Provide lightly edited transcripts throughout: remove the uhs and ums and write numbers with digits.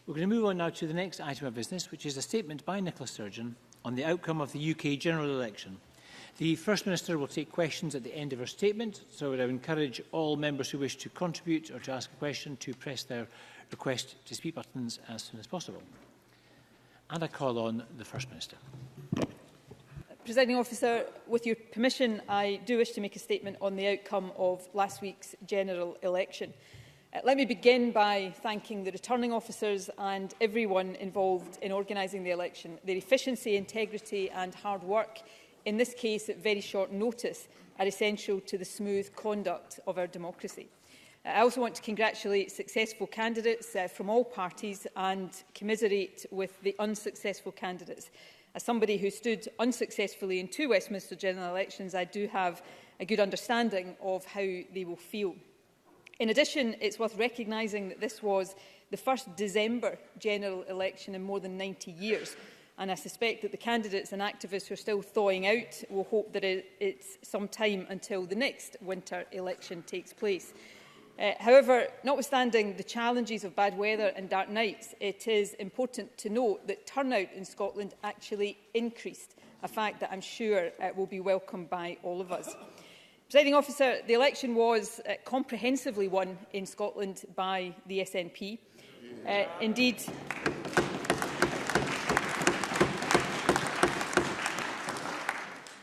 We're going to move on now to the next item of business, which is a statement by Nicola Sturgeon on the outcome of the UK general election. The First Minister will take questions at the end of her statement, so I would encourage all members who wish to contribute or to ask a question to press their request to speak buttons as soon as possible. And I call on the First Minister. Presiding Officer, with your permission, I do wish to make a statement on the outcome of last week's general election. Let me begin by thanking the returning officers and everyone involved in organising the election. Their efficiency, integrity and hard work, in this case at very short notice, are essential to the smooth conduct of our democracy. I also want to congratulate successful candidates from all parties and commiserate with the unsuccessful candidates. As somebody who stood unsuccessfully in 2 Westminster general elections, I do have a good understanding of how they will feel. In addition, it's worth recognising that this was the first December general election in more than 90 years, and I suspect that the candidates and activists who are still thawing out will hope that it's some time until the next winter election takes place. However, notwithstanding the challenges of bad weather and dark nights, it is important to note that turnout in Scotland actually increased, a fact that I'm sure will be welcomed by all of us. Presiding Officer, the election was comprehensively won in Scotland by the SNP. Indeed,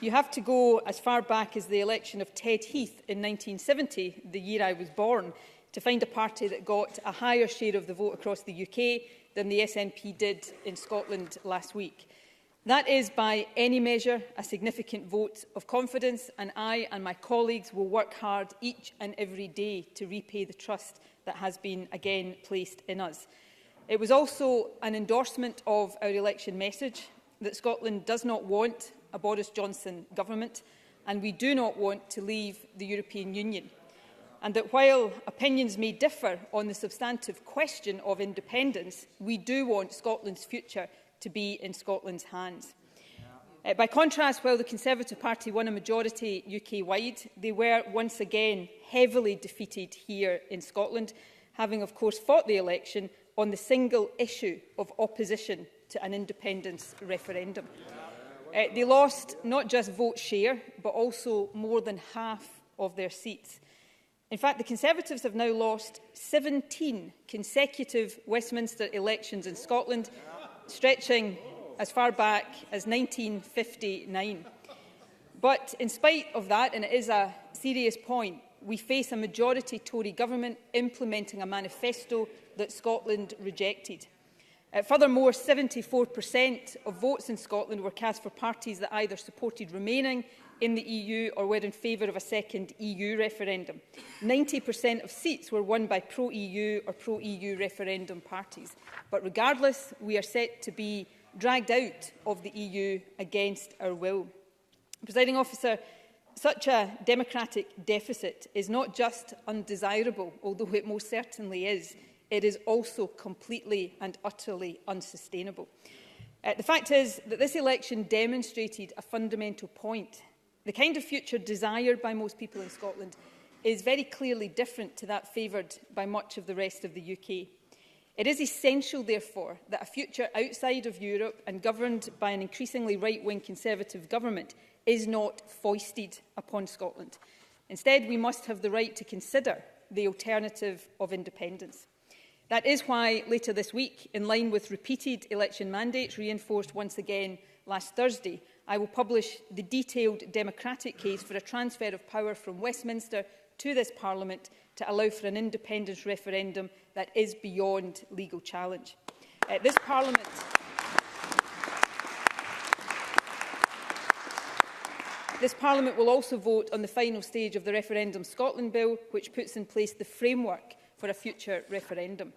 you have to go as far back as the election of Ted Heath in 1970, the year I was born, to find a party that got a higher share of the vote across the UK than the SNP did in Scotland last week. That is, by any measure, a significant vote of confidence, and I and my colleagues will work hard each and every day to repay the trust that has been again placed in us. It was also an endorsement of our election message that Scotland does not want a Boris Johnson government, and we do not want to leave the European Union, and that while opinions may differ on the substantive question of independence, we do want Scotland's future to be in Scotland's hands. By contrast, while the Conservative Party won a majority UK-wide, they were once again heavily defeated here in Scotland, having of course fought the election on the single issue of opposition to an independence referendum. They lost not just vote share, but also more than half of their seats. In fact, the Conservatives have now lost 17 consecutive Westminster elections in Scotland, stretching as far back as 1959. But in spite of that, and it is a serious point, we face a majority Tory government implementing a manifesto that Scotland rejected. Furthermore, 74% of votes in Scotland were cast for parties that either supported remaining in the EU or were in favour of a second EU referendum. 90% of seats were won by pro-EU or pro-EU referendum parties. But regardless, we are set to be dragged out of the EU against our will. Presiding Officer, such a democratic deficit is not just undesirable, although it most certainly is. It is also completely and utterly unsustainable. The fact is that this election demonstrated a fundamental point. The kind of future desired by most people in Scotland is very clearly different to that favoured by much of the rest of the UK. It is essential, therefore, that a future outside of Europe and governed by an increasingly right-wing Conservative government is not foisted upon Scotland. Instead, we must have the right to consider the alternative of independence. That is why later this week, in line with repeated election mandates reinforced once again last Thursday, I will publish the detailed democratic case for a transfer of power from Westminster to this Parliament to allow for an independence referendum that is beyond legal challenge. This Parliament will also vote on the final stage of the Referendum Scotland Bill, which puts in place the framework for a future referendum.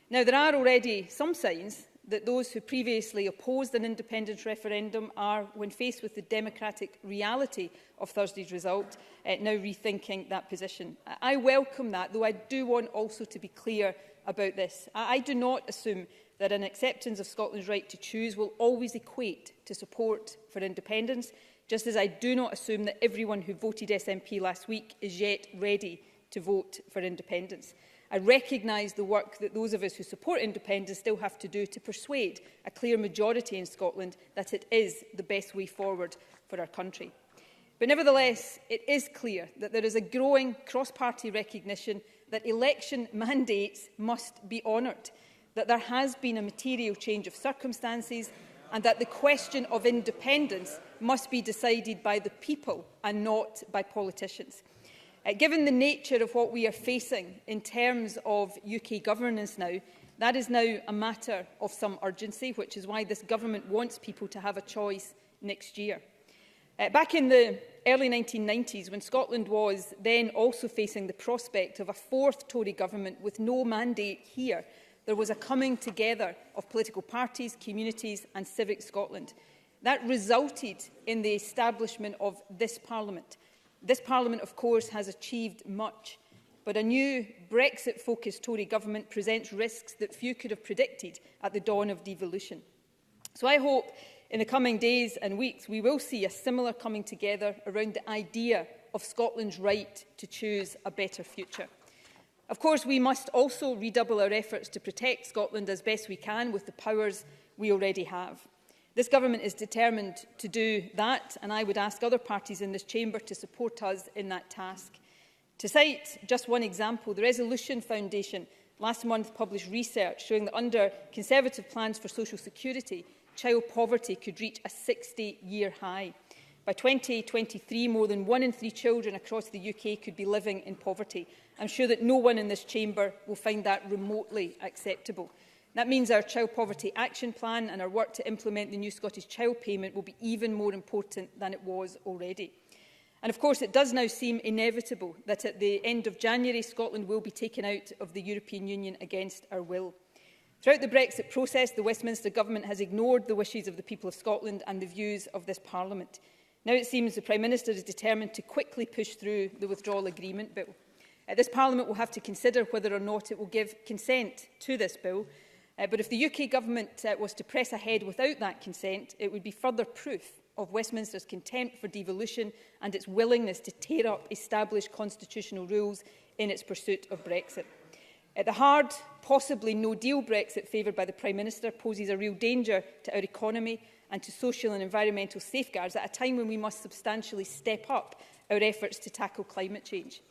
Now, there are already some signs that those who previously opposed an independence referendum are, when faced with the democratic reality of Thursday's result, now rethinking that position. I welcome that, though I do want also to be clear about this. I do not assume that an acceptance of Scotland's right to choose will always equate to support for independence, just as I do not assume that everyone who voted SNP last week is yet ready to vote for independence. I recognise the work that those of us who support independence still have to do to persuade a clear majority in Scotland that it is the best way forward for our country. But nevertheless, it is clear that there is a growing cross-party recognition that election mandates must be honoured, that there has been a material change of circumstances, and that the question of independence must be decided by the people and not by politicians. Given the nature of what we are facing in terms of UK governance now, that is now a matter of some urgency, which is why this government wants people to have a choice next year. Back in the early 1990s, when Scotland was then also facing the prospect of a fourth Tory government with no mandate here, there was a coming together of political parties, communities and Civic Scotland. That resulted in the establishment of this Parliament. This Parliament, of course, has achieved much, but a new Brexit-focused Tory government presents risks that few could have predicted at the dawn of devolution. So I hope in the coming days and weeks we will see a similar coming together around the idea of Scotland's right to choose a better future. Of course, we must also redouble our efforts to protect Scotland as best we can with the powers we already have. This government is determined to do that, and I would ask other parties in this chamber to support us in that task. To cite just one example, the Resolution Foundation last month published research showing that under Conservative plans for social security, child poverty could reach a 60-year high. By 2023, more than 1 in 3 children across the UK could be living in poverty. I'm sure that no one in this chamber will find that remotely acceptable. That means our Child Poverty Action Plan and our work to implement the new Scottish Child Payment will be even more important than it was already. And of course, it does now seem inevitable that at the end of January, Scotland will be taken out of the European Union against our will. Throughout the Brexit process, the Westminster Government has ignored the wishes of the people of Scotland and the views of this Parliament. Now it seems the Prime Minister is determined to quickly push through the Withdrawal Agreement Bill. This Parliament will have to consider whether or not it will give consent to this bill. But if the UK Government was to press ahead without that consent, it would be further proof of Westminster's contempt for devolution and its willingness to tear up established constitutional rules in its pursuit of Brexit. The hard, possibly no-deal Brexit favoured by the Prime Minister poses a real danger to our economy and to social and environmental safeguards at a time when we must substantially step up our efforts to tackle climate change.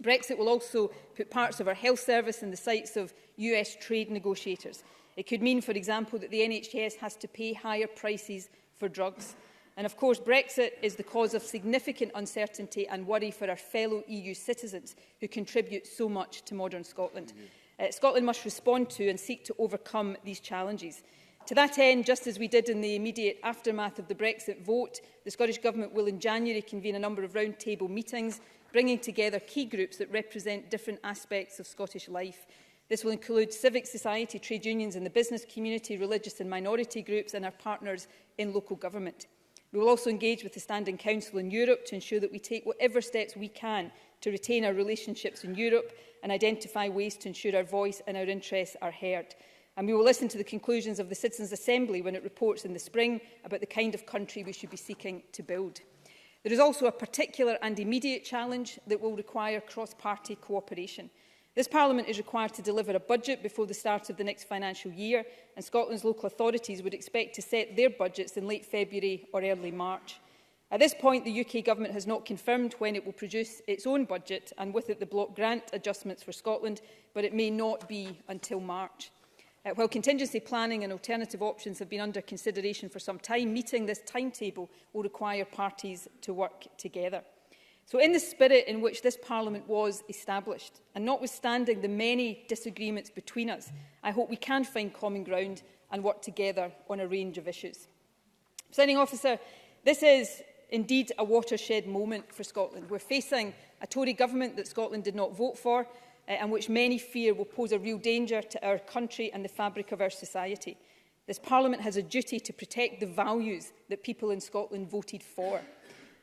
Brexit will also put parts of our health service in the sights of US trade negotiators. It could mean, for example, that the NHS has to pay higher prices for drugs. And of course, Brexit is the cause of significant uncertainty and worry for our fellow EU citizens who contribute so much to modern Scotland. Scotland must respond to and seek to overcome these challenges. To that end, just as we did in the immediate aftermath of the Brexit vote, the Scottish Government will in January convene a number of roundtable meetings, bringing together key groups that represent different aspects of Scottish life. This will include civic society, trade unions and the business community, religious and minority groups and our partners in local government. We will also engage with the Standing Council in Europe to ensure that we take whatever steps we can to retain our relationships in Europe and identify ways to ensure our voice and our interests are heard. And we will listen to the conclusions of the Citizens' Assembly when it reports in the spring about the kind of country we should be seeking to build. There is also a particular and immediate challenge that will require cross-party cooperation. This Parliament is required to deliver a budget before the start of the next financial year, and Scotland's local authorities would expect to set their budgets in late February or early March. At this point, the UK Government has not confirmed when it will produce its own budget, and with it the block grant adjustments for Scotland, but it may not be until March. While contingency planning and alternative options have been under consideration for some time, meeting this timetable will require parties to work together. So in the spirit in which this Parliament was established, and notwithstanding the many disagreements between us, I hope we can find common ground and work together on a range of issues. Presiding Officer, this is indeed a watershed moment for Scotland. We're facing a Tory government that Scotland did not vote for, and which many fear will pose a real danger to our country and the fabric of our society. This Parliament has a duty to protect the values that people in Scotland voted for.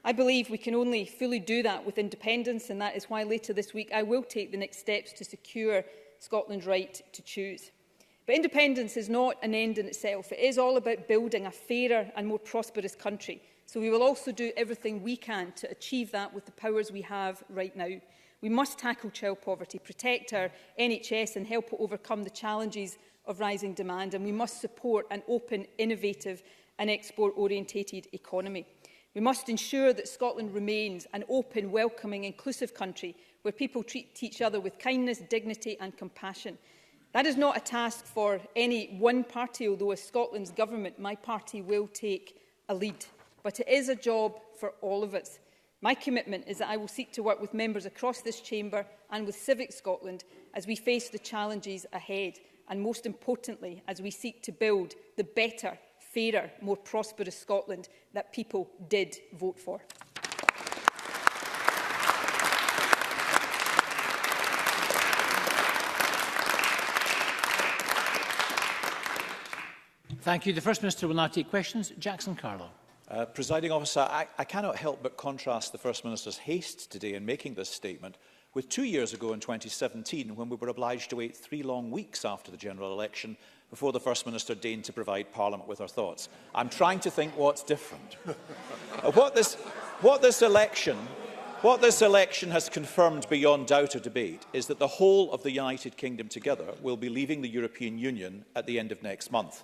I believe we can only fully do that with independence, and that is why later this week I will take the next steps to secure Scotland's right to choose. But independence is not an end in itself. It is all about building a fairer and more prosperous country. So we will also do everything we can to achieve that with the powers we have right now. We must tackle child poverty, protect our NHS and help it overcome the challenges of rising demand, and we must support an open, innovative and export-orientated economy. We must ensure that Scotland remains an open, welcoming, inclusive country where people treat each other with kindness, dignity and compassion. That is not a task for any one party, although as Scotland's government, my party will take a lead. But it is a job for all of us. My commitment is that I will seek to work with members across this chamber and with Civic Scotland as we face the challenges ahead, and most importantly, as we seek to build the better, fairer, more prosperous Scotland that people did vote for. Thank you. The First Minister will now take questions. Jackson Carlow. Presiding Officer, I cannot help but contrast the First Minister's haste today in making this statement with 2 years ago in 2017, when we were obliged to wait 3 long weeks after the general election before the First Minister deigned to provide Parliament with her thoughts. I'm trying to think what's different. What this election has confirmed beyond doubt or debate is that the whole of the United Kingdom together will be leaving the European Union at the end of next month.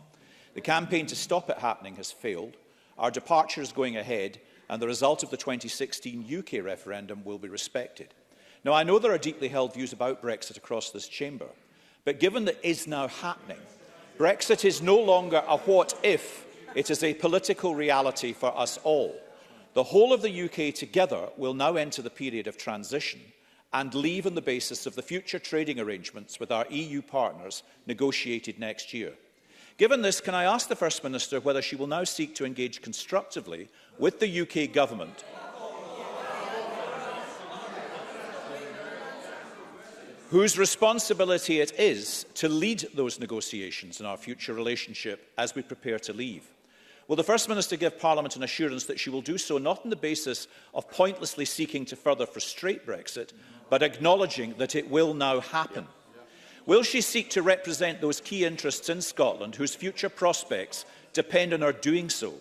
The campaign to stop it happening has failed. Our departure is going ahead, and the result of the 2016 UK referendum will be respected. Now, I know there are deeply held views about Brexit across this chamber, but given that is now happening, Brexit is no longer a what if, it is a political reality for us all. The whole of the UK together will now enter the period of transition and leave on the basis of the future trading arrangements with our EU partners negotiated next year. Given this, can I ask the First Minister whether she will now seek to engage constructively with the UK Government whose responsibility it is to lead those negotiations in our future relationship as we prepare to leave? Will the First Minister give Parliament an assurance that she will do so not on the basis of pointlessly seeking to further frustrate Brexit, but acknowledging that it will now happen? Will she seek to represent those key interests in Scotland whose future prospects depend on her doing so?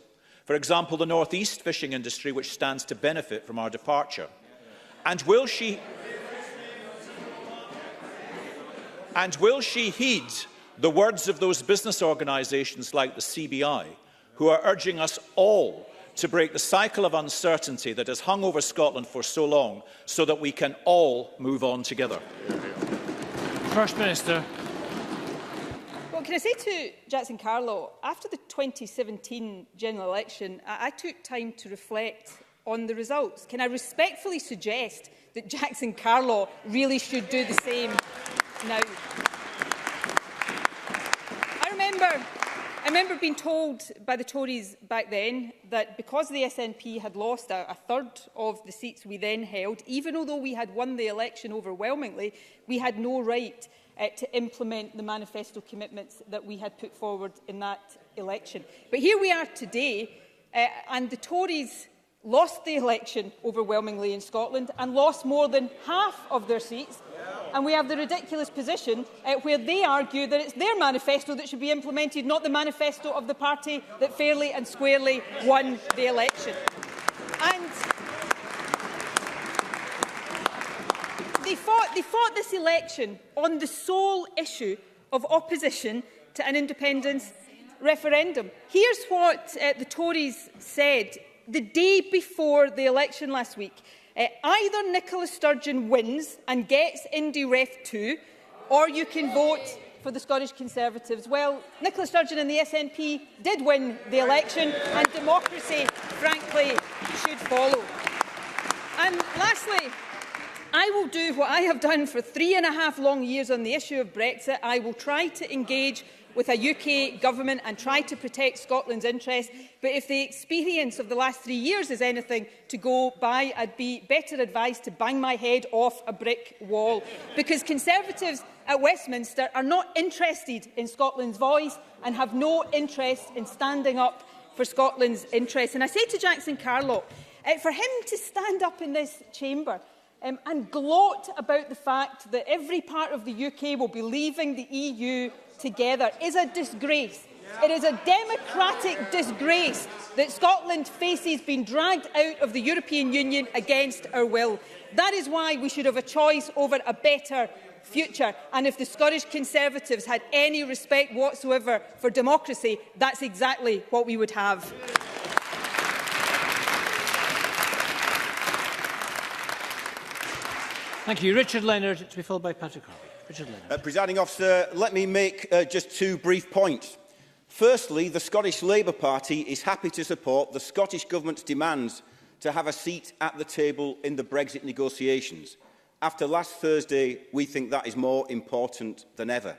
For example, the North East fishing industry, which stands to benefit from our departure. And will she heed the words of those business organisations like the CBI, who are urging us all to break the cycle of uncertainty that has hung over Scotland for so long, so that we can all move on together? First Minister. Well, can I say to Jackson Carlow, after the 2017 general election, I took time to reflect on the results. Can I respectfully suggest that Jackson Carlow really should do the same now? I remember being told by the Tories back then that because the SNP had lost a third of the seats we then held, even although we had won the election overwhelmingly, we had no right to implement the manifesto commitments that we had put forward in that election. But here we are today, and the Tories lost the election overwhelmingly in Scotland and lost more than half of their seats. And we have the ridiculous position where they argue that it's their manifesto that should be implemented, not the manifesto of the party that fairly and squarely won the election. And they fought this election on the sole issue of opposition to an independence referendum. Here's what the Tories said the day before the election last week. Either Nicola Sturgeon wins and gets Indy Ref 2, or you can vote for the Scottish Conservatives. Well, Nicola Sturgeon and the SNP did win the election, and democracy, frankly, should follow. And lastly, I will do what I have done for 3.5 long years on the issue of Brexit. I will try to engage with a UK government and try to protect Scotland's interests. But if the experience of the last 3 years is anything to go by, I'd be better advised to bang my head off a brick wall. Because Conservatives at Westminster are not interested in Scotland's voice and have no interest in standing up for Scotland's interests. And I say to Jackson Carlow, for him to stand up in this chamber and gloat about the fact that every part of the UK will be leaving the EU together is a disgrace. It is a democratic disgrace that Scotland faces being dragged out of the European Union against our will. That is why we should have a choice over a better future. And if the Scottish Conservatives had any respect whatsoever for democracy, that's exactly what we would have. Thank you. Richard Leonard, to be followed by Patrick Harvey. Richard Leonard. Presiding Officer, let me make just 2 brief points. Firstly, the Scottish Labour Party is happy to support the Scottish Government's demands to have a seat at the table in the Brexit negotiations. After last Thursday, we think that is more important than ever.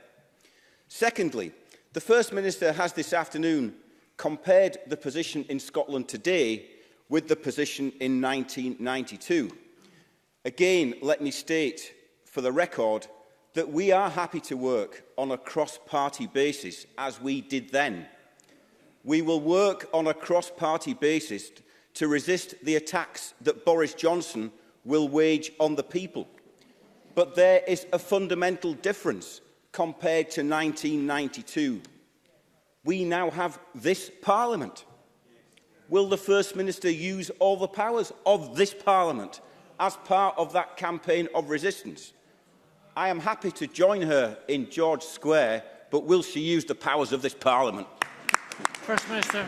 Secondly, the First Minister has this afternoon compared the position in Scotland today with the position in 1992. Again, let me state for the record that we are happy to work on a cross-party basis, as we did then. We will work on a cross-party basis to resist the attacks that Boris Johnson will wage on the people. But there is a fundamental difference compared to 1992. We now have this Parliament. Will the First Minister use all the powers of this Parliament as part of that campaign of resistance? I am happy to join her in George Square, but will she use the powers of this Parliament? First Minister.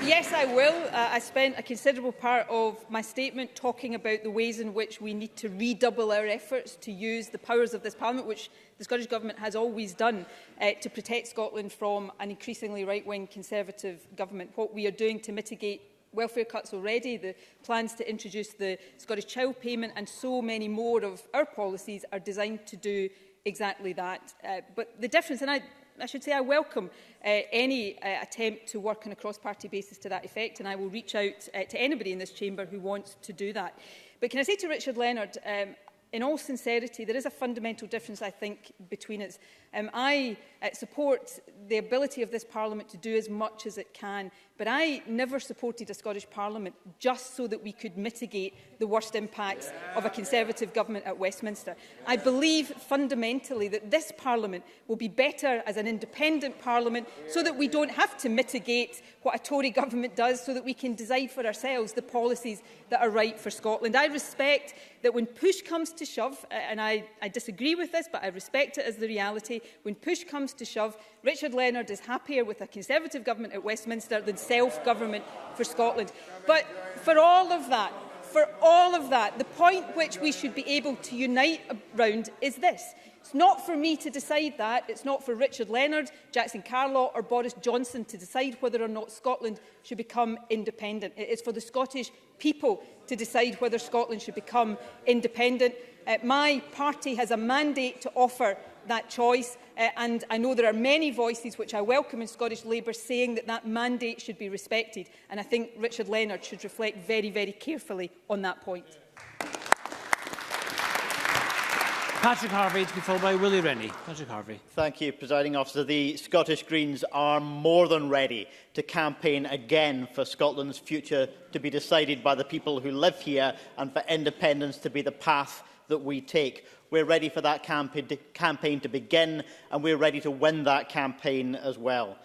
Yes, I will. I spent a considerable part of my statement talking about the ways in which we need to redouble our efforts to use the powers of this Parliament, which the Scottish Government has always done, to protect Scotland from an increasingly right-wing Conservative government. What we are doing to mitigate welfare cuts already, the plans to introduce the Scottish Child Payment and so many more of our policies are designed to do exactly that. But the difference, and I should say I welcome any attempt to work on a cross-party basis to that effect, and I will reach out to anybody in this chamber who wants to do that. But can I say to Richard Leonard, in all sincerity, there is a fundamental difference, I think, between us. I support the ability of this Parliament to do as much as it can, but I never supported a Scottish Parliament just so that we could mitigate the worst impacts of a Conservative government at Westminster. I believe fundamentally that this Parliament will be better as an independent Parliament so that we don't have to mitigate what a Tory government does, so that we can decide for ourselves the policies that are right for Scotland. I respect that when push comes to shove, and I disagree with this, but I respect it as the reality, when push comes to shove, Richard Leonard is happier with a Conservative government at Westminster than self-government for Scotland. But for all of that, the point which we should be able to unite around is this. It's not for me to decide that. It's not for Richard Leonard, Jackson Carlaw or Boris Johnson to decide whether or not Scotland should become independent. It is for the Scottish people to decide whether Scotland should become independent. My party has a mandate to offer that choice, and I know there are many voices which I welcome in Scottish Labour saying that that mandate should be respected, and I think Richard Leonard should reflect very, very carefully on that point. Patrick Harvey, to be followed by Willie Rennie. Patrick Harvey. Thank you, Presiding Officer. The Scottish Greens are more than ready to campaign again for Scotland's future to be decided by the people who live here and for independence to be the path that we take. We're ready for that campaign to begin, and we're ready to win that campaign as well.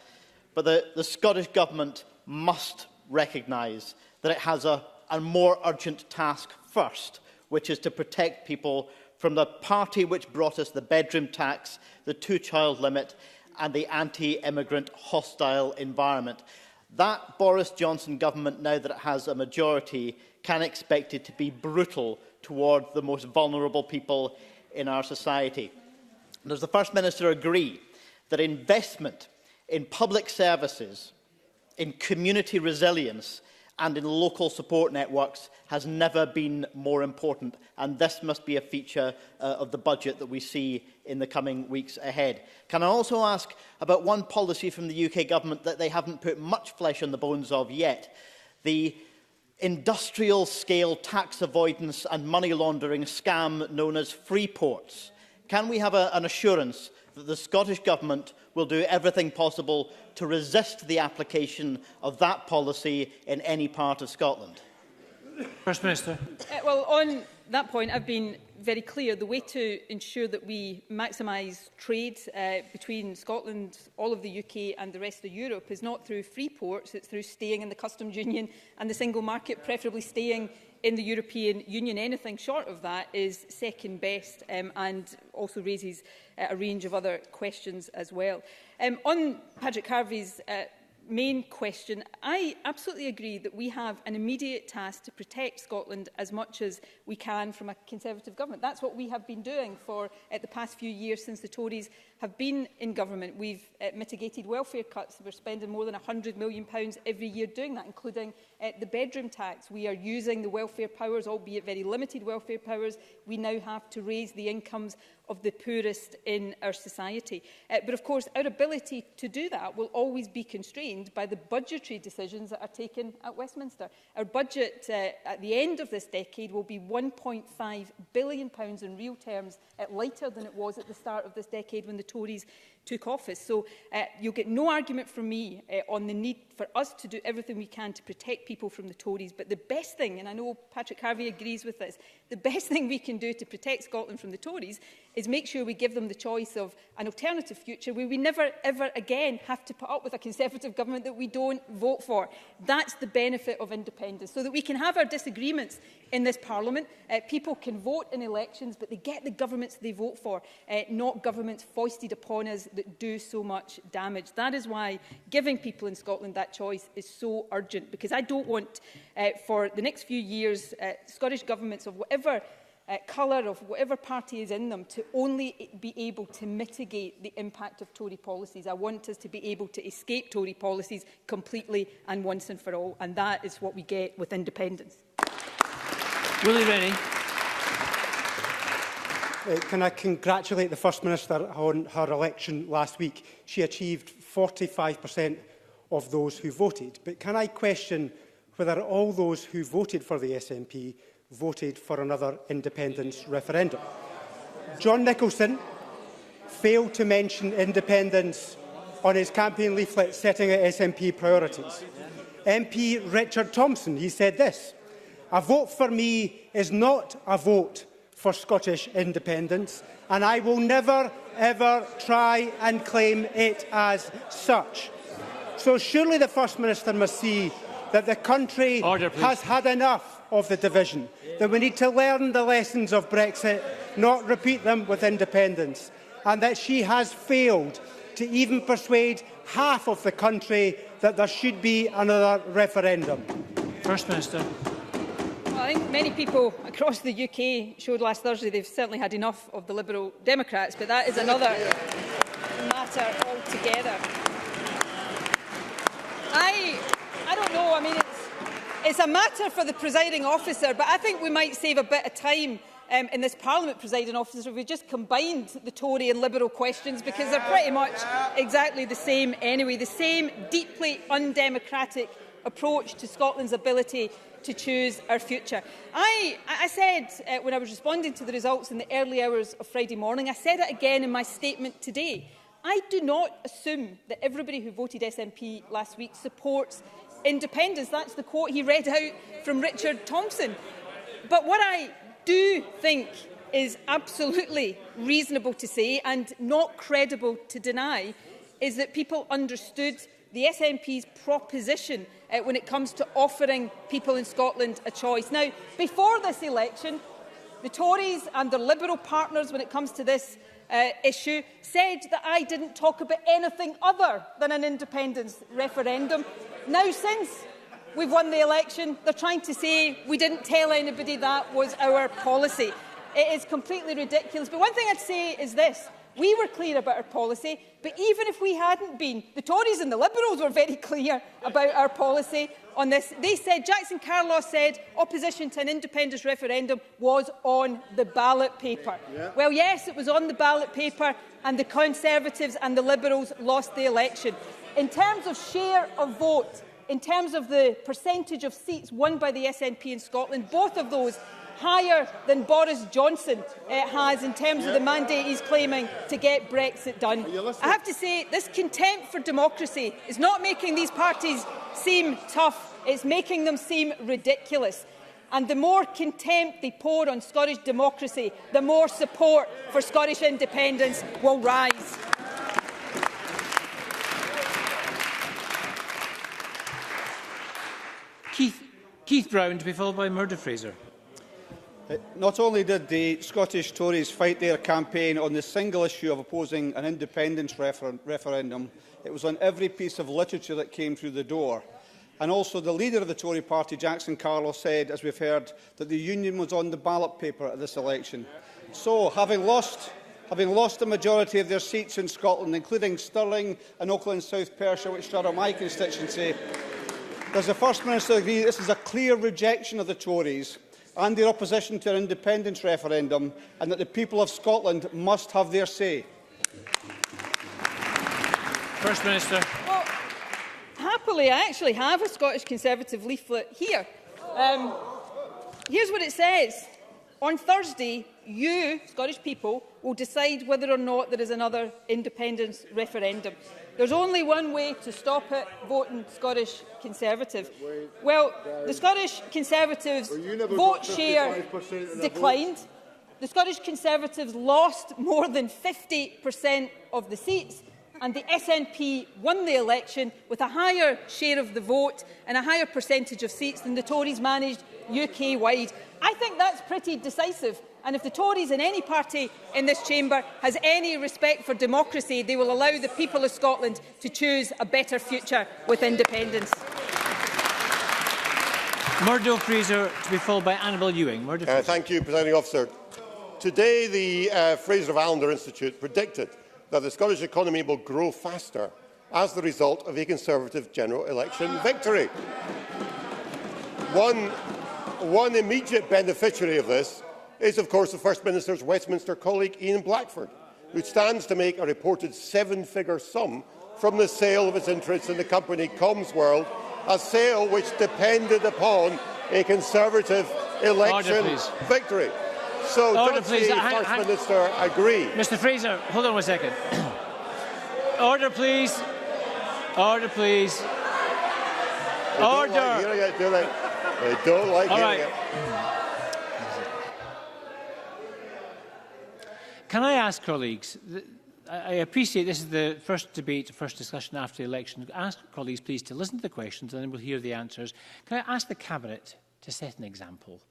But the Scottish Government must recognise that it has a more urgent task first, which is to protect people from the party which brought us the bedroom tax, the two-child limit and the anti-immigrant hostile environment. That Boris Johnson government, now that it has a majority, can expect it to be brutal toward the most vulnerable people in our society. Does the First Minister agree that investment in public services, in community resilience and in local support networks has never been more important, and this must be a feature of the budget that we see in the coming weeks ahead? Can I also ask about one policy from the UK Government that they haven't put much flesh on the bones of yet? The industrial-scale tax avoidance and money laundering scam known as free ports. Can we have an assurance that the Scottish Government will do everything possible to resist the application of that policy in any part of Scotland? First Minister. Well, on that point, I've been very clear. The way to ensure that we maximise trade between Scotland, all of the UK and the rest of Europe is not through free ports, it's through staying in the customs union and the single market, preferably staying in the European Union. Anything short of that is second best and also raises a range of other questions as well. On Patrick Harvey's main question, I absolutely agree that we have an immediate task to protect Scotland as much as we can from a Conservative government. That's what we have been doing for the past few years since the Tories have been in government. We've mitigated welfare cuts. We're spending more than £100 million every year doing that, including the bedroom tax. We are using the welfare powers, albeit very limited welfare powers. We now have to raise the incomes of the poorest in our society. But of course, our ability to do that will always be constrained by the budgetary decisions that are taken at Westminster. Our budget at the end of this decade will be £1.5 billion in real terms, lighter than it was at the start of this decade when the Tories took office. So you'll get no argument from me on the need for us to do everything we can to protect people from the Tories. But the best thing, and I know Patrick Harvey agrees with this, the best thing we can do to protect Scotland from the Tories is make sure we give them the choice of an alternative future where we never, ever again have to put up with a Conservative government that we don't vote for. That's the benefit of independence, so that we can have our disagreements in this Parliament. People can vote in elections, but they get the governments they vote for, not governments foisted upon us that do so much damage. That is why giving people in Scotland that choice is so urgent, because I don't want for the next few years Scottish governments of whatever colour, of whatever party is in them, to only be able to mitigate the impact of Tory policies. I want us to be able to escape Tory policies completely and once and for all, and that is what we get with independence. Willie Rennie. Can I congratulate the First Minister on her election last week? She achieved 45% of those who voted. But can I question whether all those who voted for the SNP voted for another independence referendum? John Nicholson failed to mention independence on his campaign leaflet setting out SNP priorities. MP Richard Thompson, he said this: "A vote for me is not a vote for Scottish independence, and I will never, ever try and claim it as such." So surely the First Minister must see that the country has had enough of the division, that we need to learn the lessons of Brexit, not repeat them with independence, and that she has failed to even persuade half of the country that there should be another referendum. First Minister. I think many people across the UK showed last Thursday they've certainly had enough of the Liberal Democrats, but that is another matter altogether. I don't know, I mean, it's a matter for the presiding officer, but I think we might save a bit of time in this Parliament, presiding officer, if we just combined the Tory and Liberal questions, because they're pretty much exactly the same anyway, the same deeply undemocratic approach to Scotland's ability to choose our future. I said when I was responding to the results in the early hours of Friday morning, I said it again in my statement today, I do not assume that everybody who voted SNP last week supports independence. That's the quote he read out from Richard Thompson. But what I do think is absolutely reasonable to say and not credible to deny is that people understood the SNP's proposition when it comes to offering people in Scotland a choice. Now, before this election, the Tories and their Liberal partners, when it comes to this issue, said that I didn't talk about anything other than an independence referendum. Now, since we've won the election, they're trying to say we didn't tell anybody that was our policy. It is completely ridiculous. But one thing I'd say is this. We were clear about our policy, but even if we hadn't been, the Tories and the Liberals were very clear about our policy on this. They said, Jackson Carlos said, opposition to an independence referendum was on the ballot paper. Yeah. Well, yes, it was on the ballot paper, and the Conservatives and the Liberals lost the election. In terms of share of vote, in terms of the percentage of seats won by the SNP in Scotland, both of those higher than Boris Johnson has in terms of the mandate he's claiming to get Brexit done. I have to say, this contempt for democracy is not making these parties seem tough, it's making them seem ridiculous. And the more contempt they pour on Scottish democracy, the more support for Scottish independence will rise. Keith Brown, to be followed by Murdo Fraser. Not only did the Scottish Tories fight their campaign on the single issue of opposing an independence referendum, it was on every piece of literature that came through the door. And also the leader of the Tory party, Jackson Carlow, said, as we've heard, that the Union was on the ballot paper at this election. So, having lost a majority of their seats in Scotland, including Stirling and Oakland South Perthshire, which are my constituency, does the First Minister agree that this is a clear rejection of the Tories and their opposition to an independence referendum, and that the people of Scotland must have their say? First Minister. Well, happily, I actually have a Scottish Conservative leaflet here. Here's what it says. On Thursday, you, Scottish people, will decide whether or not there is another independence referendum. There's only one way to stop it: voting Scottish Conservative. Well, the Scottish Conservatives' vote share declined. The Scottish Conservatives lost more than 50% of the seats, and the SNP won the election with a higher share of the vote and a higher percentage of seats than the Tories managed UK-wide. I think that's pretty decisive. And if the Tories and any party in this chamber has any respect for democracy, they will allow the people of Scotland to choose a better future with independence. Murdo Fraser, to be followed by Annabel Ewing. Thank you, Presiding Officer. Today, the Fraser of Allender Institute predicted that the Scottish economy will grow faster as the result of a Conservative general election victory. One immediate beneficiary of this is, of course, the First Minister's Westminster colleague Ian Blackford, who stands to make a reported seven-figure sum from the sale of his interests in the company Comsworld, a sale which depended upon a Conservative election victory. So does the First Minister agree? Mr Fraser, hold on 1 second. Order, please. Order, please. Order. I don't like hearing it. Can I ask colleagues, I appreciate this is the first debate, first discussion after the election. Ask colleagues, please, to listen to the questions and then we'll hear the answers. Can I ask the Cabinet to set an example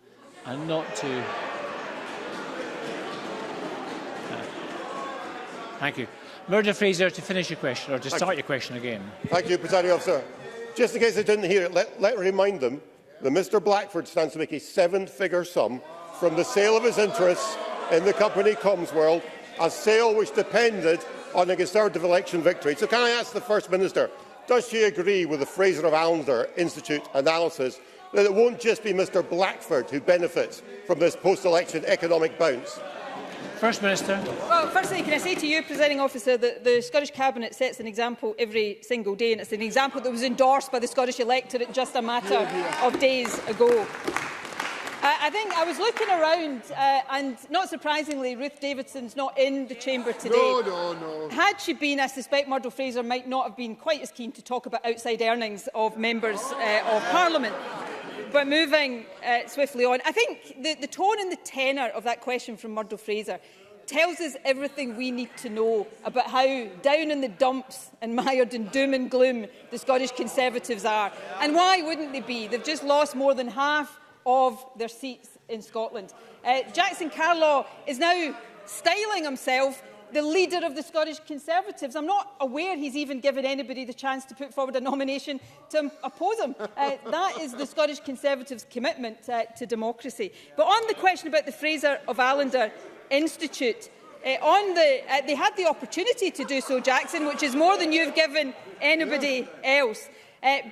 and not to... Thank you. Murdo Fraser, to finish your question, or to start your question again. Thank you, Presiding Officer. Just in case I didn't hear it, let me remind them that Mr Blackford stands to make a seven-figure sum from the sale of his interests in the company Comsworld, a sale which depended on a Conservative election victory. So can I ask the First Minister, does she agree with the Fraser of Allender Institute analysis that it won't just be Mr Blackford who benefits from this post-election economic bounce? First Minister. Well, firstly, can I say to you, Presiding Officer, that the Scottish Cabinet sets an example every single day, and it's an example that was endorsed by the Scottish electorate just a matter of days ago. I think I was looking around, and not surprisingly, Ruth Davidson's not in the chamber today. No. Had she been, I suspect Murdo Fraser might not have been quite as keen to talk about outside earnings of members of Parliament. But moving swiftly on, I think the tone and the tenor of that question from Murdo Fraser tells us everything we need to know about how down in the dumps and mired in doom and gloom the Scottish Conservatives are. And why wouldn't they be? They've just lost more than half of their seats in Scotland. Jackson Carlow is now styling himself the leader of the Scottish Conservatives. I'm not aware he's even given anybody the chance to put forward a nomination to oppose him. That is the Scottish Conservatives' commitment to democracy. But on the question about the Fraser of Allender Institute, they had the opportunity to do so, Jackson, which is more than you've given anybody else.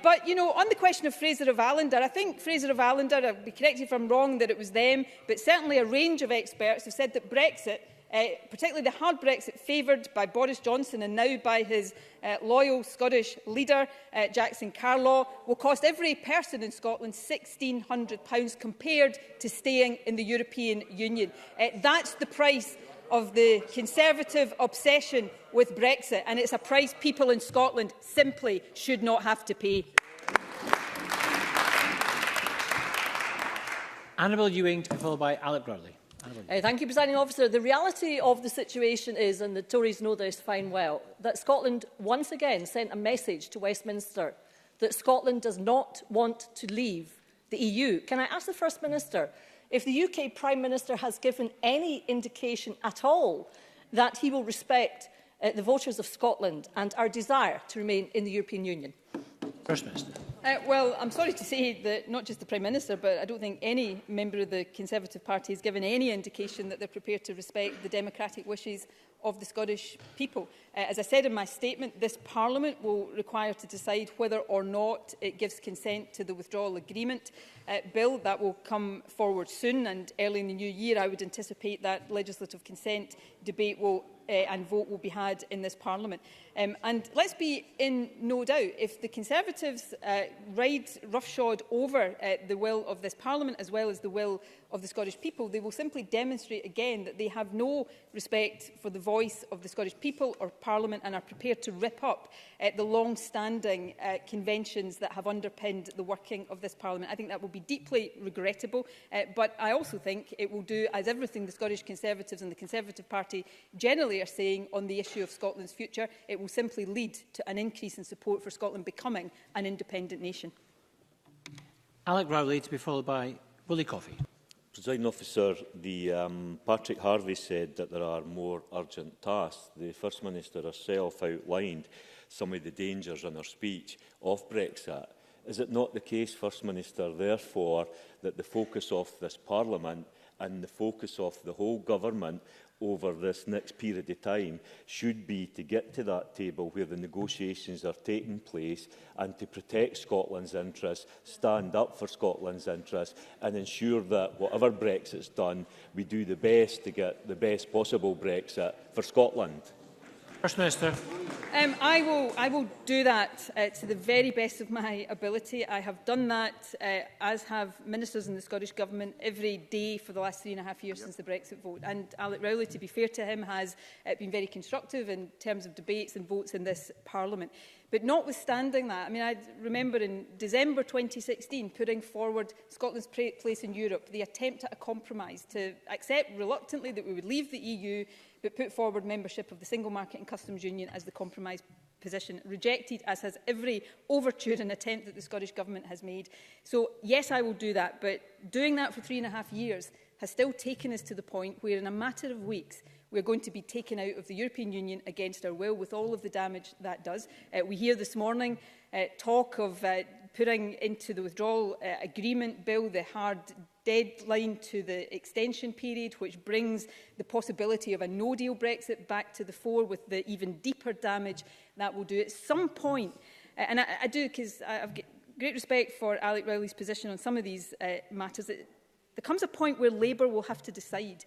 But, you know, on the question of Fraser of Allender, I think Fraser of Allender, I'll be corrected if I'm wrong that it was them, but certainly a range of experts have said that Brexit, particularly the hard Brexit favoured by Boris Johnson and now by his loyal Scottish leader, Jackson Carlow, will cost every person in Scotland £1,600 compared to staying in the European Union. That's the price of the Conservative obsession with Brexit, and it's a price people in Scotland simply should not have to pay. Annabel Ewing to be followed by Alec Rowley. Thank you, Presiding Officer. The reality of the situation is, and the Tories know this fine well, that Scotland once again sent a message to Westminster that Scotland does not want to leave the EU. Can I ask the First Minister if the UK Prime Minister has given any indication at all that he will respect the voters of Scotland and our desire to remain in the European Union? First Minister. Well, I'm sorry to say that not just the Prime Minister, but I don't think any member of the Conservative Party has given any indication that they're prepared to respect the democratic wishes of the Scottish people. As I said in my statement, this Parliament will require to decide whether or not it gives consent to the withdrawal agreement bill. That will come forward soon, and early in the new year I would anticipate that legislative consent debate will and vote will be had in this Parliament. And let's be in no doubt, if the Conservatives ride roughshod over the will of this Parliament as well as the will of the Scottish people, they will simply demonstrate again that they have no respect for the voice of the Scottish people or Parliament and are prepared to rip up the long-standing conventions that have underpinned the working of this Parliament. I think that will be deeply regrettable, but I also think it will do as everything the Scottish Conservatives and the Conservative Party generally are saying on the issue of Scotland's future. It will simply lead to an increase in support for Scotland becoming an independent nation. Alec Rowley to be followed by Willie Coffey. Presiding Officer, Patrick Harvey said that there are more urgent tasks. The First Minister herself outlined some of the dangers in her speech of Brexit. Is it not the case, First Minister, therefore, that the focus of this Parliament and the focus of the whole government over this next period of time should be to get to that table where the negotiations are taking place and to protect Scotland's interests, stand up for Scotland's interests and ensure that whatever Brexit's done, we do the best to get the best possible Brexit for Scotland? First Minister. I will do that to the very best of my ability. I have done that, as have ministers in the Scottish Government, every day for the last 3.5 years since the Brexit vote. And Alec Rowley, to be fair to him, has been very constructive in terms of debates and votes in this Parliament. But notwithstanding that, I mean, I remember in December 2016 putting forward Scotland's place in Europe, the attempt at a compromise to accept reluctantly that we would leave the EU, but put forward membership of the Single Market and Customs Union as the compromise position, rejected, as has every overture and attempt that the Scottish Government has made. So, yes, I will do that, but doing that for 3.5 years has still taken us to the point where in a matter of weeks we are going to be taken out of the European Union against our will, with all of the damage that does. We hear this morning talk of putting into the withdrawal agreement bill the hard deadline to the extension period, which brings the possibility of a no-deal Brexit back to the fore, with the even deeper damage that will do. At some point, and I do, because I've got great respect for Alec Rowley's position on some of these matters, there comes a point where Labour will have to decide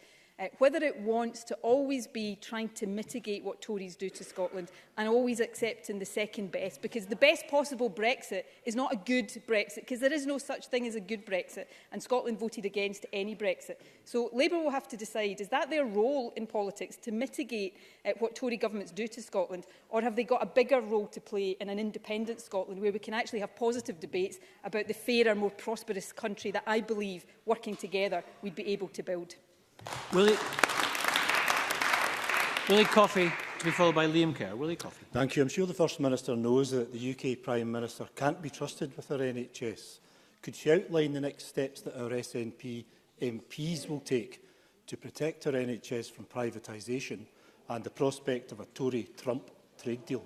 whether it wants to always be trying to mitigate what Tories do to Scotland and always accepting the second best, because the best possible Brexit is not a good Brexit, because there is no such thing as a good Brexit, and Scotland voted against any Brexit. So Labour will have to decide, is that their role in politics, to mitigate what Tory governments do to Scotland, or have they got a bigger role to play in an independent Scotland where we can actually have positive debates about the fairer, more prosperous country that I believe, working together, we'd be able to build? Willie Coffey to be followed by Liam Kerr. Willie Coffey. Thank you. I'm sure the First Minister knows that the UK Prime Minister can't be trusted with our NHS. Could she outline the next steps that our SNP MPs will take to protect our NHS from privatisation and the prospect of a Tory-Trump trade deal?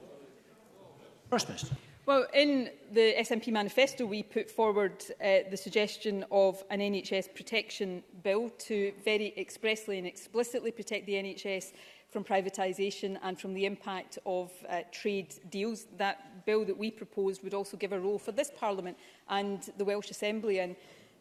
First Minister. Well, in the SNP manifesto, we put forward the suggestion of an NHS protection bill to very expressly and explicitly protect the NHS from privatisation and from the impact of trade deals. That bill that we proposed would also give a role for this Parliament and the Welsh Assembly and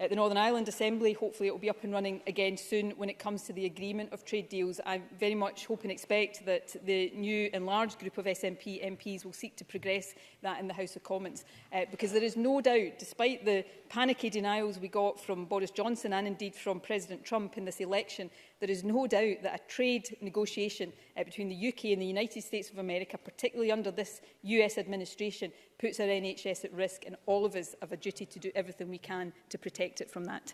the Northern Ireland Assembly. Hopefully it will be up and running again soon when it comes to the agreement of trade deals. I very much hope and expect that the new enlarged group of SNP MPs will seek to progress that in the House of Commons, because there is no doubt, despite the panicky denials we got from Boris Johnson and indeed from President Trump in this election, there is no doubt that a trade negotiation between the UK and the United States of America, particularly under this US administration, puts our NHS at risk, and all of us have a duty to do everything we can to protect it from that.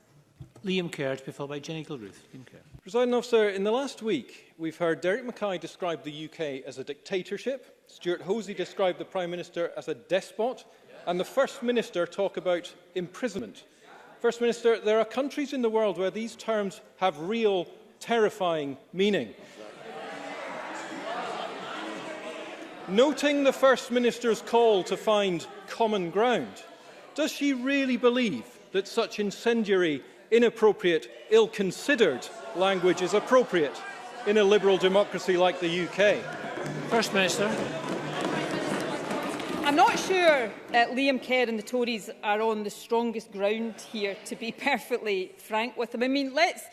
Liam Kerr, to be followed by Jenny Gilruth. Liam Kerr. Presiding Officer, in the last week, we've heard Derek Mackay describe the UK as a dictatorship, Stuart Hosey describe the Prime Minister as a despot, and the First Minister talk about imprisonment. First Minister, there are countries in the world where these terms have real, terrifying meaning. Noting the First Minister's call to find common ground, does she really believe that such incendiary, inappropriate, ill-considered language is appropriate in a liberal democracy like the UK? First Minister. I'm not sure Liam Kerr and the Tories are on the strongest ground here, to be perfectly frank with them. I mean, let's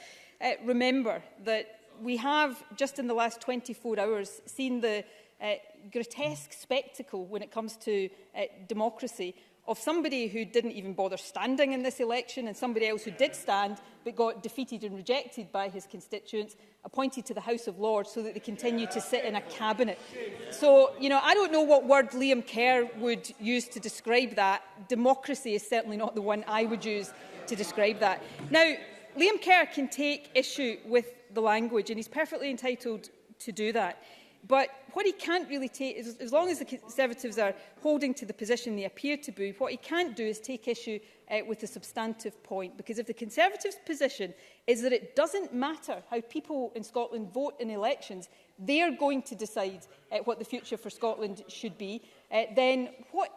remember that we have, just in the last 24 hours, seen the grotesque spectacle when it comes to democracy of somebody who didn't even bother standing in this election and somebody else who did stand but got defeated and rejected by his constituents, appointed to the House of Lords so that they continue to sit in a cabinet. So, you know, I don't know what word Liam Kerr would use to describe that. Democracy is certainly not the one I would use to describe that. Now, Liam Kerr can take issue with the language, and he's perfectly entitled to do that. But what he can't really take, is, as long as the Conservatives are holding to the position they appear to be, what he can't do is take issue with the substantive point. Because if the Conservatives' position is that it doesn't matter how people in Scotland vote in elections, they're going to decide what the future for Scotland should be, then what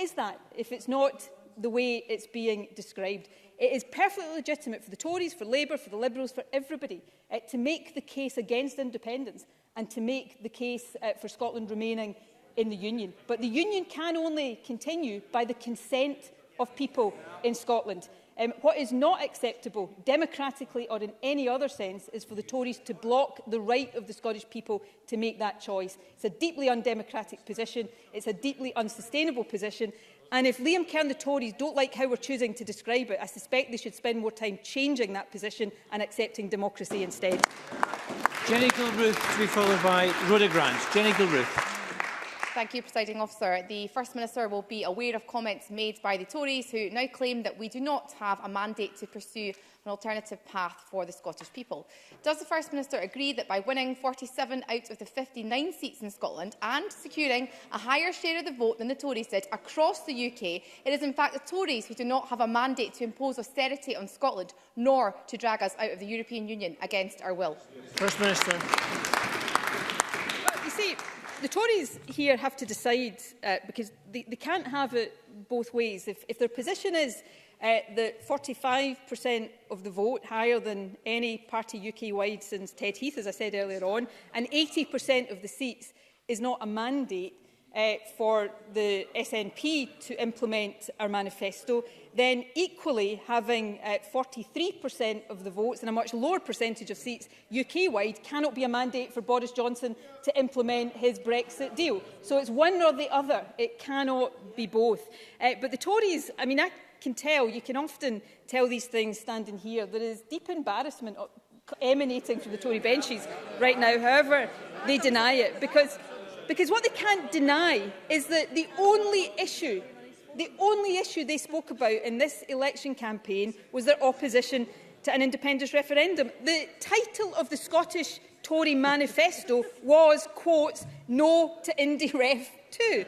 is that if it's not the way it's being described? It is perfectly legitimate for the Tories, for Labour, for the Liberals, for everybody to make the case against independence and to make the case for Scotland remaining in the Union. But the Union can only continue by the consent of people in Scotland. What is not acceptable, democratically or in any other sense, is for the Tories to block the right of the Scottish people to make that choice. It's a deeply undemocratic position. It's a deeply unsustainable position. And if Liam Kerr and the Tories don't like how we're choosing to describe it, I suspect they should spend more time changing that position and accepting democracy instead. Jenny Gilruth, to be followed by Rhoda Grant. Jenny Gilruth. Thank you, Presiding Officer. The First Minister will be aware of comments made by the Tories, who now claim that we do not have a mandate to pursue an alternative path for the Scottish people. Does the First Minister agree that by winning 47 out of the 59 seats in Scotland and securing a higher share of the vote than the Tories did across the UK, it is in fact the Tories who do not have a mandate to impose austerity on Scotland, nor to drag us out of the European Union against our will? First Minister. Well, you see, the Tories here have to decide, because they can't have it both ways. If their position is that 45% of the vote, higher than any party UK-wide since Ted Heath, as I said earlier on, and 80% of the seats is not a mandate for the SNP to implement our manifesto, then equally having 43% of the votes and a much lower percentage of seats UK-wide cannot be a mandate for Boris Johnson to implement his Brexit deal. So it's one or the other. It cannot be both. But the Tories, I mean, I can tell, you can often tell these things standing here. There is deep embarrassment emanating from the Tory benches right now, however they deny it. Because what they can't deny is that the only issue they spoke about in this election campaign was their opposition to an independence referendum. The title of the Scottish Tory manifesto was, quote, "No to IndyRef 2."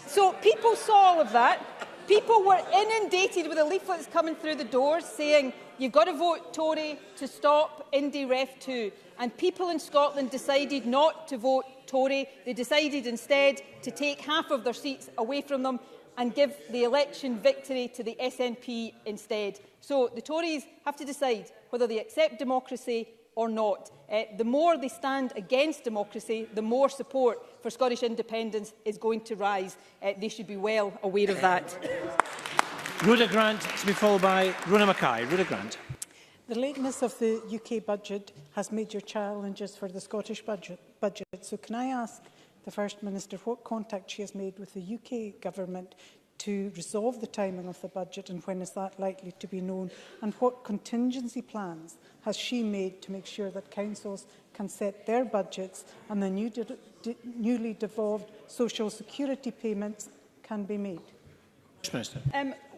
So people saw all of that. People were inundated with the leaflets coming through the doors saying, you've got to vote Tory to stop IndyRef 2. And people in Scotland decided not to vote Tory. They decided instead to take half of their seats away from them and give the election victory to the SNP instead. So the Tories have to decide whether they accept democracy or not. The more they stand against democracy, the more support for Scottish independence is going to rise. They should be well aware of that. Rhoda Grant, to be followed by Rona Mackay. Rhoda Grant. The lateness of the UK budget has major challenges for the Scottish budget. So can I ask the First Minister what contact she has made with the UK Government to resolve the timing of the budget, and when is that likely to be known? And what contingency plans has she made to make sure that councils can set their budgets and the newly devolved social security payments can be made? Minister.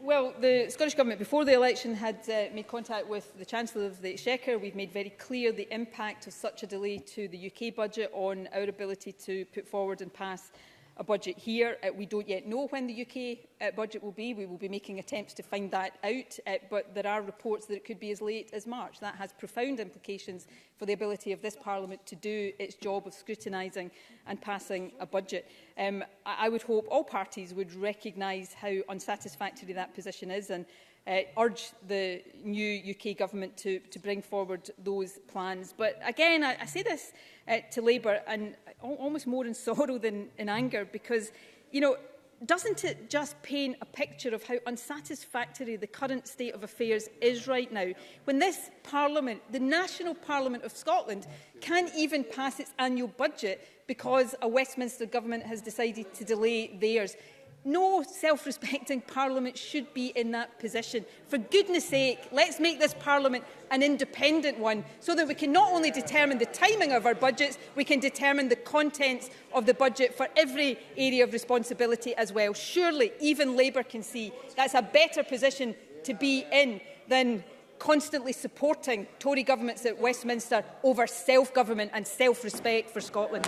Well, the Scottish Government before the election had made contact with the Chancellor of the Exchequer. We've made very clear the impact of such a delay to the UK budget on our ability to put forward and pass a budget here. We don't yet know when the UK budget will be. We will be making attempts to find that out, but there are reports that it could be as late as March. That has profound implications for the ability of this Parliament to do its job of scrutinising and passing a budget. I would hope all parties would recognise how unsatisfactory that position is and urge the new UK Government to bring forward those plans. But again, I say this to Labour, and almost more in sorrow than in anger, because, you know, doesn't it just paint a picture of how unsatisfactory the current state of affairs is right now, when this Parliament, the National Parliament of Scotland, can't even pass its annual budget because a Westminster Government has decided to delay theirs? No self-respecting Parliament should be in that position. For goodness sake, let's make this Parliament an independent one so that we can not only determine the timing of our budgets, we can determine the contents of the budget for every area of responsibility as well. Surely even Labour can see that's a better position to be in than constantly supporting Tory governments at Westminster over self-government and self-respect for Scotland.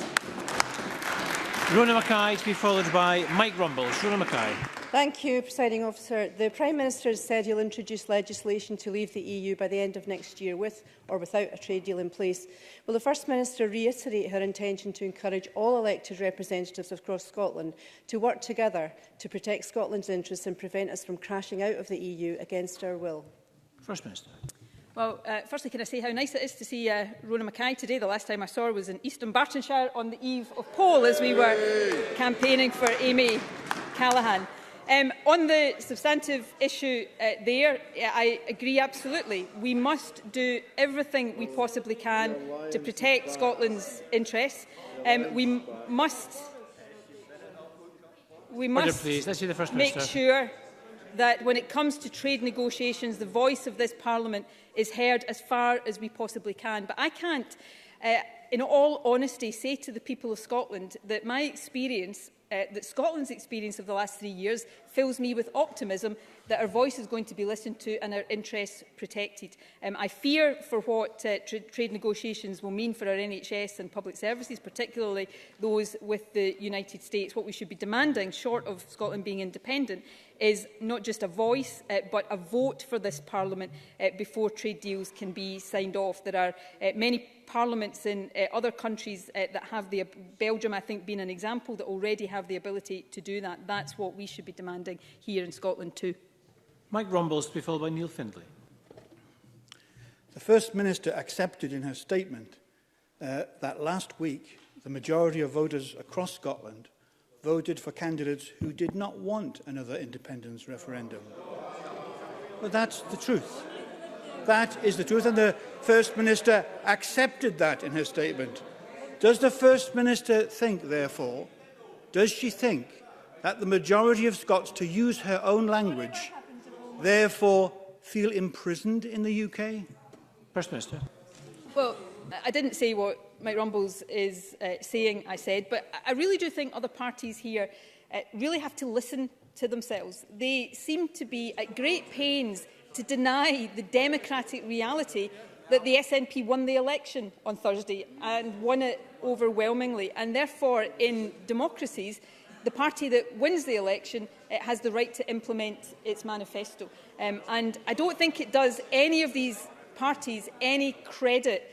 Rona Mackay to be followed by Mike Rumbles. Rona Mackay. Thank you, Presiding Officer. The Prime Minister has said he'll introduce legislation to leave the EU by the end of next year, with or without a trade deal in place. Will the First Minister reiterate her intention to encourage all elected representatives across Scotland to work together to protect Scotland's interests and prevent us from crashing out of the EU against our will? First Minister. Well, firstly, can I say how nice it is to see Rona Mackay today? The last time I saw her was in Eastern Bartonshire on the eve of poll as we were campaigning for Amy Callaghan. On the substantive issue there, I agree absolutely. We must do everything we possibly can to protect Scotland's interests. We must make sure that when it comes to trade negotiations, the voice of this Parliament is heard as far as we possibly can. But I can't, in all honesty, say to the people of Scotland that my experience, that Scotland's experience of the last 3 years fills me with optimism that our voice is going to be listened to and our interests protected. I fear for what trade negotiations will mean for our NHS and public services, particularly those with the United States. What we should be demanding, short of Scotland being independent, is not just a voice, but a vote for this Parliament before trade deals can be signed off. There are many parliaments in other countries that have the Belgium, I think, being an example, that already have the ability to do that. That's what we should be demanding here in Scotland too. Mike Rumbles to be followed by Neil Findlay. The First Minister accepted in her statement that last week the majority of voters across Scotland voted for candidates who did not want another independence referendum. But that's the truth. That is the truth, and the First Minister accepted that in her statement. Does the First Minister think, therefore, does she think that the majority of Scots, to use her own language, therefore feel imprisoned in the UK? First Minister. Well, I didn't say what Mike Rumbles is saying, I said, but I really do think other parties here really have to listen to themselves. They seem to be at great pains to deny the democratic reality that the SNP won the election on Thursday and won it overwhelmingly. And therefore, in democracies, the party that wins the election has the right to implement its manifesto. And I don't think it does any of these parties any credit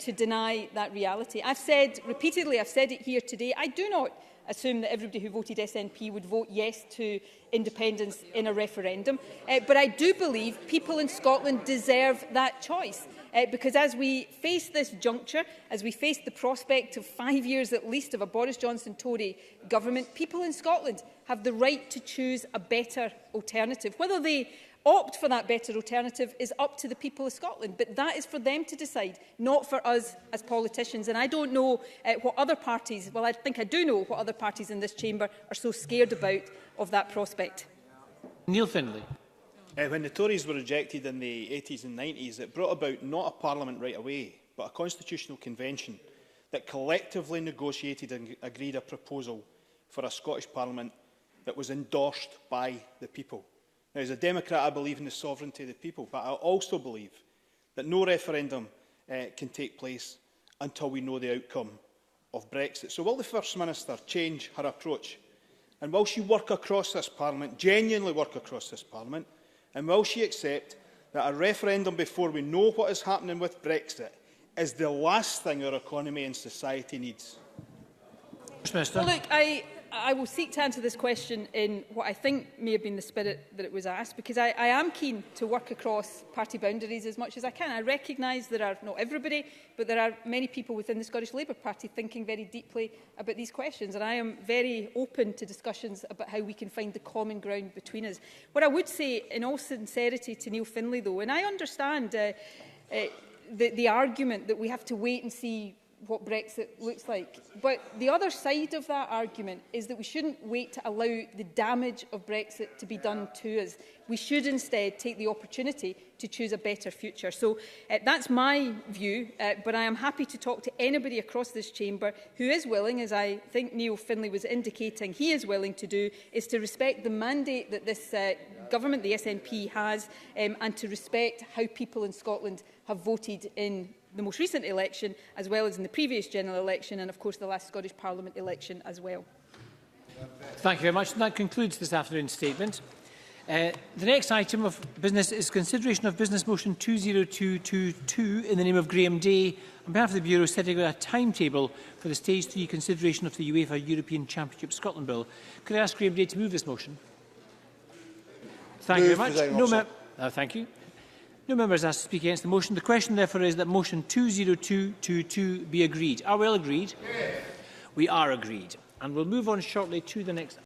to deny that reality. I've said repeatedly, I've said it here today, I do not assume that everybody who voted SNP would vote yes to independence in a referendum. But I do believe people in Scotland deserve that choice. Because as we face this juncture, as we face the prospect of 5 years at least of a Boris Johnson Tory government, people in Scotland have the right to choose a better alternative. Whether they opt for that better alternative is up to the people of Scotland, but that is for them to decide, not for us as politicians. And I don't know what other parties, well, I think I do know what other parties in this chamber are so scared about of that prospect. Neil Findlay. When the Tories were rejected in the 80s and 90s, it brought about not a parliament right away, but a constitutional convention that collectively negotiated and agreed a proposal for a Scottish Parliament that was endorsed by the people. Now, as a Democrat, I believe in the sovereignty of the people, but I also believe that no referendum can take place until we know the outcome of Brexit. So will the First Minister change her approach? And will she work across this Parliament, genuinely work across this Parliament, and will she accept that a referendum before we know what is happening with Brexit is the last thing our economy and society needs? Well, look, I will seek to answer this question in what I think may have been the spirit that it was asked, because I am keen to work across party boundaries as much as I can. I recognise there are not everybody, but there are many people within the Scottish Labour Party thinking very deeply about these questions, and I am very open to discussions about how we can find the common ground between us. What I would say, in all sincerity, to Neil Findlay, though, and I understand the argument that we have to wait and see what Brexit looks like. But the other side of that argument is that we shouldn't wait to allow the damage of Brexit to be done to us. We should instead take the opportunity to choose a better future. So that's my view, but I am happy to talk to anybody across this chamber who is willing, as I think Neil Findlay was indicating he is willing to do, is to respect the mandate that this government, the SNP, has, and to respect how people in Scotland have voted in the most recent election, as well as in the previous general election, and of course the last Scottish Parliament election as well. Thank you very much. And that concludes this afternoon's statement. The next item of business is consideration of Business Motion 20222 in the name of Graham Day, on behalf of the Bureau, setting out a timetable for the Stage 3 consideration of the UEFA European Championship Scotland Bill. Could I ask Graham Day to move this motion? Thank you very much. Thank you. No members asked to speak against the motion. The question, therefore, is that motion 20222 be agreed. Are we all agreed? Yes. We are agreed. And we'll move on shortly to the next